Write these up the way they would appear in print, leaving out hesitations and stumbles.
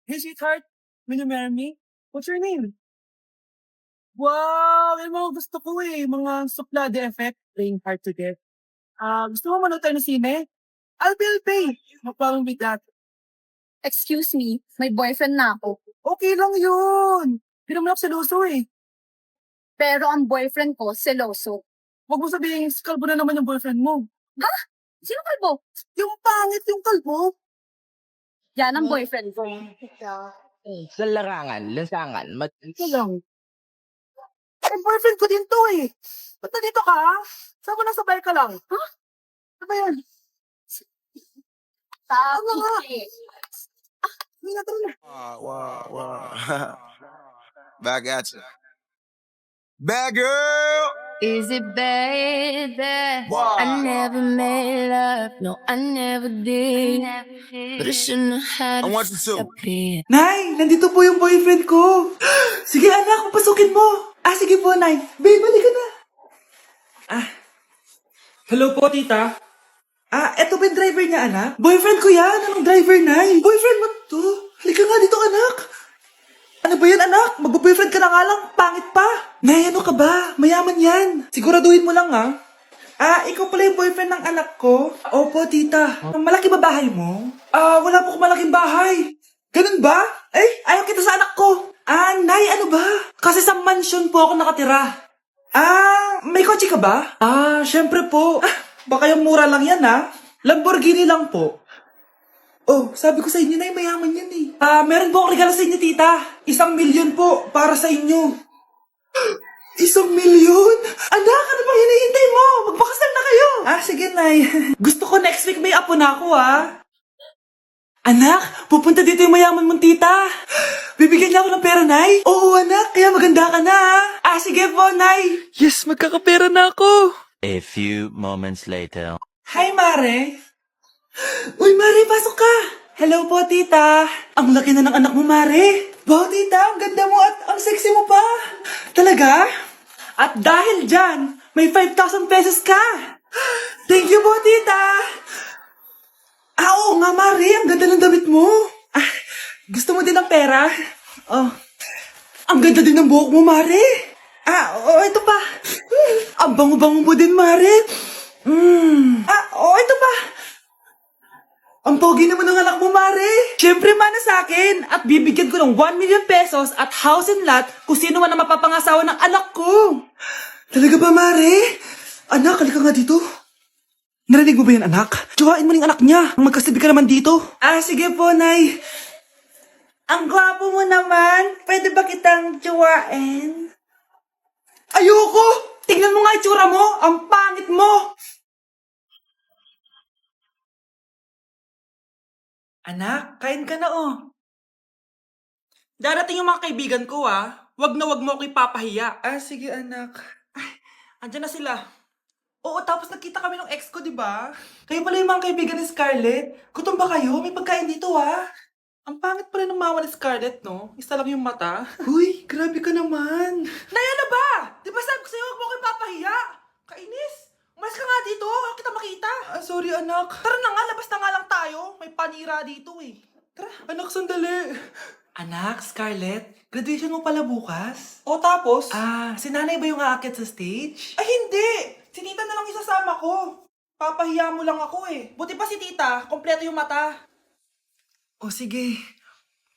Hey, sweetheart, will you marry me? What's your name? Wow! Yung mga gusto ko mga suplade effect, playing hard to get. Gusto mo manood tayo ng sine? I'll pay. No problem with that. Excuse me, may boyfriend na ako. Okay lang yun. Hindi naman ako seloso Pero ang boyfriend ko, seloso. Huwag mo sabihin, kalbo na naman yung boyfriend mo. Sino kalbo? Yung pangit yung kalbo. Yan ang boyfriend ko. Sa larangan, lansangan, Ito lang. Boyfriend ko din to Ba't nandito ka? Saan mo nasabay ka lang? Ano ba yan? Ano nga? Hindi na tara na. Wow. Back at you. Bad girl. Is it bad that Wow. I never made love? No, I never did. But I shouldn't have I want you to. disappeared. Nay, nandito po yung boyfriend ko. Sige anak, pasukin mo. Sige po, Nay. Babe, balik ka na. Hello po, tita. Eto ba yung driver niya, anak? Boyfriend ko yan. Anong driver, Nay? Boyfriend mo to? Halika nga dito, anak. Ano ba yan, anak? Magbo-boyfriend ka na nga lang. Pangit pa. Nay, ano ka ba? Mayaman yan. Siguraduhin mo lang, ha? Ikaw pala yung boyfriend ng anak ko? Opo, tita. Malaki ba bahay mo? Wala po akong malaking bahay. Ganun ba? Ayaw kita sa anak ko. Nay, ano ba? Kasi sa mansion po ako nakatira. May kotse ka ba? Syempre po. Baka yung mura lang yan, ha? Lamborghini lang po. Oh, sabi ko sa inyo na mayaman yan meron po akong regalo sa inyo, tita. 1,000,000 po para sa inyo. 1,000,000? Anak, ano bang hinihintay mo? Magpakasal na kayo. Sige, Nay. Gusto ko next week may apo na ako, Anak, pupunta dito yung mayaman mong tita. Bibigyan niya ako ng pera, Nay? Oo, anak. Kaya maganda ka na, sige po, Nay. Yes, magkakapera na ako. A few moments later. Hi, Mare. Uy, Mare, pasok ka. Hello po, tita. Ang laki na ng anak mo, Mare. Wow, tita, ang ganda mo at ang sexy mo pa. Talaga? At dahil dyan, may 5,000 pesos ka. Thank you po, tita. Oo nga, Mare. Ang ganda ng damit mo. Gusto mo din ng pera? Ang ganda din ng buhok mo, Mare. Ito pa. Ang bango-bango mo din, Mare. Ito pa. Ang pogi naman ng anak mo, Mare. Siyempre, mana sa akin. At bibigyan ko ng 1,000,000 pesos at house and lot kung sino man ang mapapangasawa ng anak ko. Talaga ba, Mare? Anak, halika nga dito. Narinig mo ba yan, anak? Tsuhain mo ng anak niya. Magkasibig ka naman dito. Sige po, Nay. Ang gwapo mo naman. Pwede ba kitang tsuhain? Ayoko! Tingnan mo nga itsura mo. Ang pangit mo. Anak, kain ka na Darating yung mga kaibigan ko Wag na wag mo ako ipapahiya. Sige anak. Andyan na sila. Oo, tapos nagkita kami ng ex ko, di ba? Kayo pala yung mga kaibigan ni Scarlett. Gutom ba kayo? May pagkain dito Ang pangit pa rin ng mama ni Scarlett, no? Isa lang yung mata. Uy, grabe ka naman. Naya na ba? Di ba sabi ko sa'yo, wag mo ako ipapahiya? Kainis. Umalis ka nga dito. Huwag kita makita. Sorry, anak. Tara na nga, labas na nga lang tayo. May panira dito Tara. Anak, sandali. Anak, Scarlett, graduation mo pala bukas? O tapos? Si nanay ba yung aakyat sa stage? Ay, hindi. Si tita na lang isasama ko. Papahiya mo lang ako Buti pa si tita, kompleto yung mata. O sige.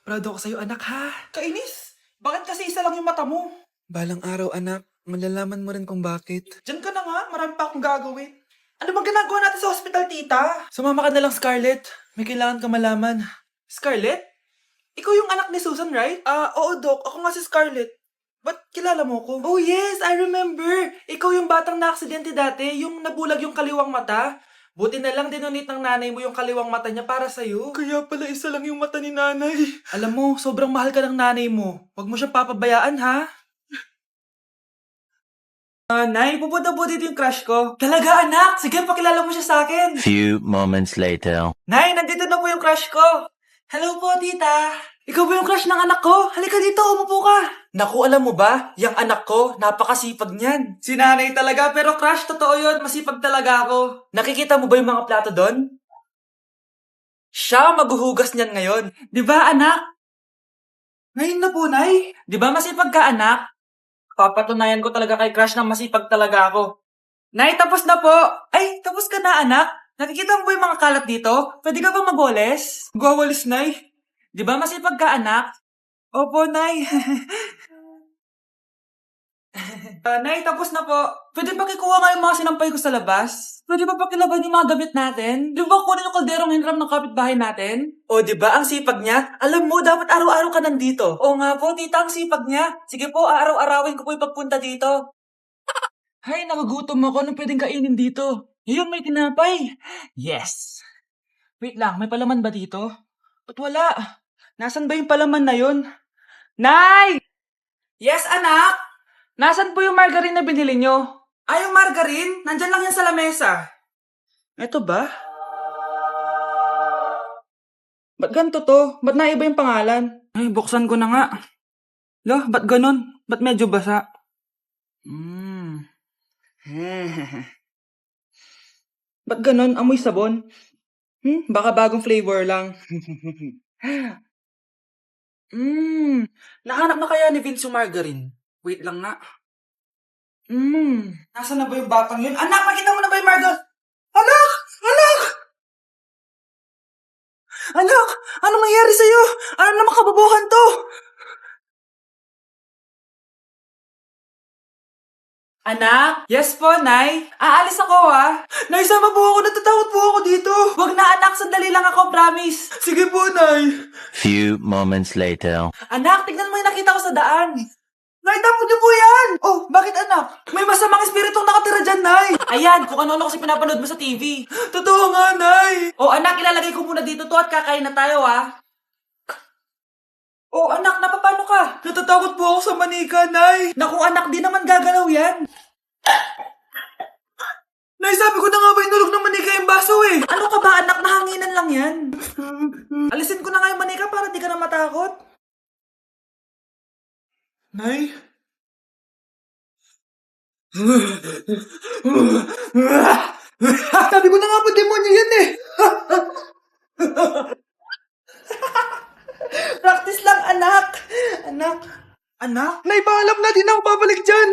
Proud ako sa'yo, anak, ha? Kainis. Bakit kasi isa lang yung mata mo? Balang araw, anak. Malalaman mo rin kung bakit. Diyan ka na nga. Marami pa akong gagawin. Ano bang ginagawa natin sa hospital, tita? Sumama ka na lang, Scarlett. May kailangan ka malaman. Scarlett? Ikaw yung anak ni Susan, right? Oo, Doc. Ako nga si Scarlett. Ba't kilala mo ko? Oh, yes. I remember. Ikaw yung batang na-aksidente dati. Yung nabulag yung kaliwang mata. Buti na lang dinonate ng nanay mo yung kaliwang mata niya para sa'yo. Kaya pala isa lang yung mata ni nanay. Alam mo, sobrang mahal ka ng nanay mo. Huwag mo siyang papabayaan, ha? Nay, pupunta po dito yung crush ko. Talaga, anak? Sige, pakilala mo siya sa akin. Few moments later. Nay, nandito na po yung crush ko. Hello po, tita. Ikaw ba yung crush ng anak ko? Halika dito, umupo ka. Naku, alam mo ba? Yung anak ko, napakasipag niyan. Si nanay talaga, pero crush, totoo yun. Masipag talaga ako. Nakikita mo ba yung mga plato doon? Siya maghuhugas niyan ngayon. Di ba, anak? Ngayon na po, Nay. Di ba masipag ka, anak? Papatunayan ko talaga kay Crush na masipag talaga ako. Nay, tapos na po. Ay, tapos ka na, anak. Nakikita mo ba yung mga kalat dito? Pwede ka bang magwalis? Magwawalis, Nay. Di ba masipag ka, anak? Opo, Nay. Nay, tapos na po. Pwede ba kikuha nga yung mga sinampay ko sa labas? Pwede ba pakilaban yung mga damit natin? Di ba kunin yung kalderong hinram ng kapitbahay natin? O, di ba ang sipag niya? Alam mo, dapat araw-araw ka nandito. O nga po, tita, ang sipag niya. Sige po, araw-arawin ko po yung pagpunta dito. Hay, nagugutom ako. Anong pwedeng kainin dito? Yun, may tinapay. Yes. Wait lang, may palaman ba dito? Ba't wala? Nasaan ba yung palaman na yun? Nay! Yes, anak! Nasaan po yung margarine na binili nyo? Ay, yung margarine? Nandyan lang yan sa lamesa. Eto ba? Ba't ganito to? Ba't naiba yung pangalan? Ay, buksan ko na nga. Lo, ba't ganun? Ba't medyo basa? Ba't ganun? Amoy sabon? Baka bagong flavor lang. Nahanap na kaya ni Vince yung margarine? Wait lang nga. Nasaan na ba yung batang yun? Anak, makita mo na ba yung margarine? Anak! Anak! Anak! Anong nangyari sa'yo? Ano naman kababuhan to? Anak? Yes po, Nay. Aalis ako, ha? Nay, sama po ako. Natatakot po ako dito. Wag na, anak. Sandali lang ako, promise. Sige po, Nay. Few moments later. Anak, tignan mo yung nakita ko sa daan. Nay, tamo niyo po yan! Oh, bakit anak? May masamang espiritong nakatira dyan, Nay! Ayan, kung ano-ano kasi pinapanood mo sa TV. Totoo nga, Nay! Oh, anak, ilalagay ko muna dito to at kakain na tayo, ha? Oh, anak, napapano ka? Natatakot po ako sa manika, Nay! Naku, anak, di naman gagalaw yan! Nay, sabi ko na nga ba inulog ng manika yung baso eh! Ano ka ba, anak? Nahanginan lang yan! Alisin ko na nga yung manika para di ka na matakot. Nay? Sabi ko na nga po, demonyo yan eh! Practice lang, anak! Anak? Anak? Nay, paalam na, di na ako babalik dyan!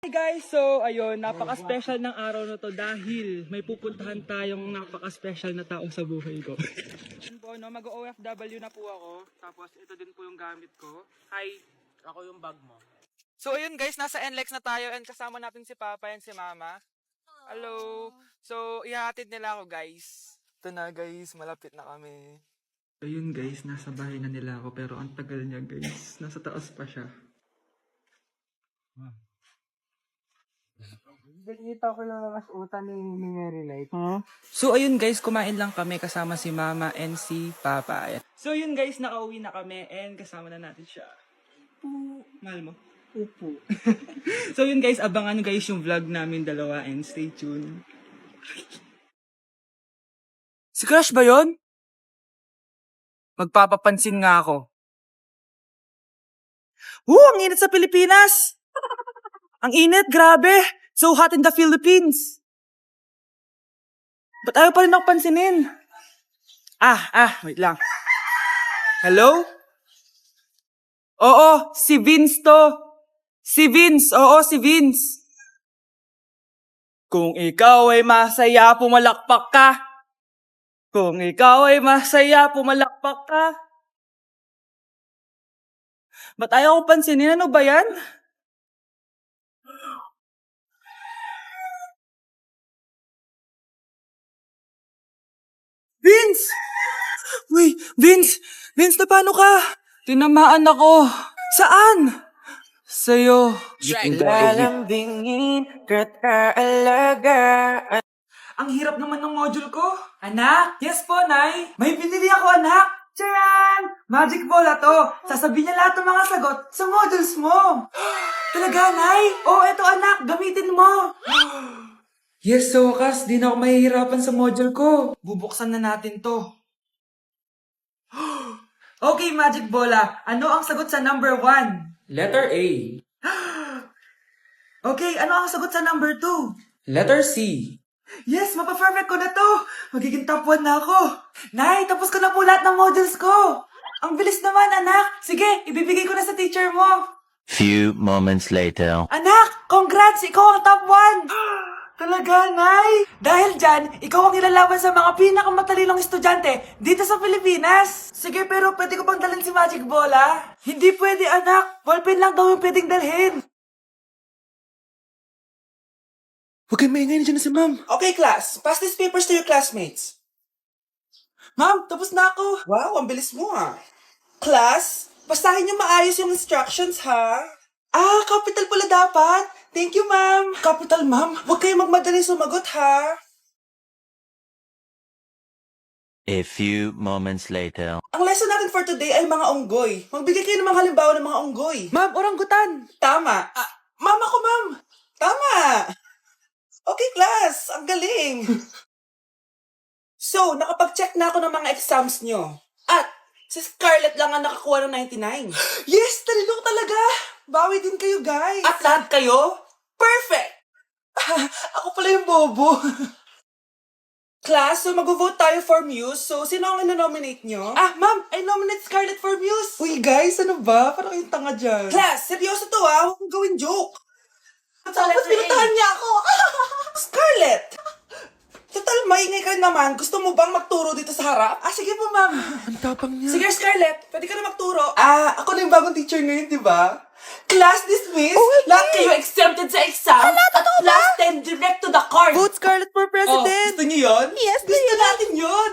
Hey guys, so ayun, napaka-special ng araw na to dahil may pupuntahan tayong napaka-special na tao sa buhay ko. Yun po, no, mag-OFW na po ako. Tapos ito din po yung gamit ko. Hi! Ako yung bag mo. So ayun guys, nasa NLEX na tayo and kasama natin si Papa and si Mama. Hello! So, ihahatid nila ako guys. Ito na guys, malapit na kami. Ayun guys, nasa bahay na nila ako pero ang tagal niya guys. Nasa taas pa siya. Nakita ko lang mas utan ni Mary Light. So ayun guys, kumain lang kami kasama si Mama and si Papa. So yun guys, nakauwi na kami and kasama na natin siya. Mahal mo? Upo. So yun guys, abangan guys yung vlog namin dalawa and stay tuned. Si Crush ba yun? Magpapapansin nga ako. Ang init sa Pilipinas! Ang init, grabe! So hot in the Philippines! Ba't ayaw pa rin ako pansinin? Wait lang. Hello? Oo, si Vince to. Si Vince, oo, si Vince. Kung ikaw ay masaya, pumalakpak ka. Kung ikaw ay masaya, pumalakpak ka. Ba't ayaw ko pansinin? Ano ba yan? Vince! Uy, Vince! Vince, na paano ka? Tinamaan ako. Saan? Sa'yo. Lalambingin ka't aalagaan. Ang hirap naman ng module ko. Anak? Yes po, Nay. May binili ako, anak. Charan! Magic bola to. Sasabihin niya lahat ng mga sagot sa modules mo. Talaga, Nay? Oo, eto anak. Gamitin mo. Yes, so wakas. Di na ako mahihirapan sa module ko. Bubuksan na natin to. Okay, Magic Bola. Ano ang sagot sa number 1? Letter A. Okay, ano ang sagot sa number 2? Letter C. Yes, mapa-perfect ko na to. Magiging top 1 na ako. Nay, tapos ko na po lahat ng modules ko. Ang bilis naman, anak. Sige, ibibigay ko na sa teacher mo. Few moments later. Anak, congrats! Ikaw ang top 1! Talaga, Nay? Dahil dyan, ikaw ang ilalaban sa mga pinakamatalinong estudyante dito sa Pilipinas. Sige, pero pwede ko bang dalhin si Magic Bola? Hindi pwede, anak. Ballpen lang daw yung pwedeng dalhin. Huwag kayong maingay na dyan na si Ma'am. Okay, class. Pass these papers to your classmates. Ma'am, tapos na ako. Wow, ang bilis mo ah. Class, basahin niyo maayos yung instructions, ha? Ah, capital pala dapat. Thank you, ma'am. Capital, ma'am. Huwag kayong magmadali sumagot, ha? A few moments later. Ang lesson natin for today ay mga unggoy. Magbigay kayo ng mga halimbawa ng mga unggoy. Ma'am, oranggutan. Tama. Ma'am ako, ma'am. Tama. Okay, class. Ang galing. So, nakapag-check na ako ng mga exams nyo. At, si Scarlett lang ang nakakuha ng 99. Yes! Talino ko talaga! Bawi din kayo, guys. At lahat kayo? Perfect! Ako pala yung bobo. Class, so mag-vote tayo for Muse. So, sino ang ino-nominate nyo? Ah, ma'am! I nominate Scarlett for Muse! Uy, guys, ano ba? Parang kayong tanga dyan. Class, seryoso to ah! Huwag mong gawin joke! Tapos pinuntahan niya ako! Scarlett! Total, maingay ka rin naman. Gusto mo bang magturo dito sa harap? Ah, sige po, ma'am. Ang tapang niya. Sige, Scarlett. Pwede ka na magturo. Ah, ako na yung bagong teacher ngayon, di ba? Class dismissed. Lahat kayo exempted sa exam. At last 10 direct to the court. Vote Scarlett for president. Oh, gusto niyo yun? Yes, gusto natin yun.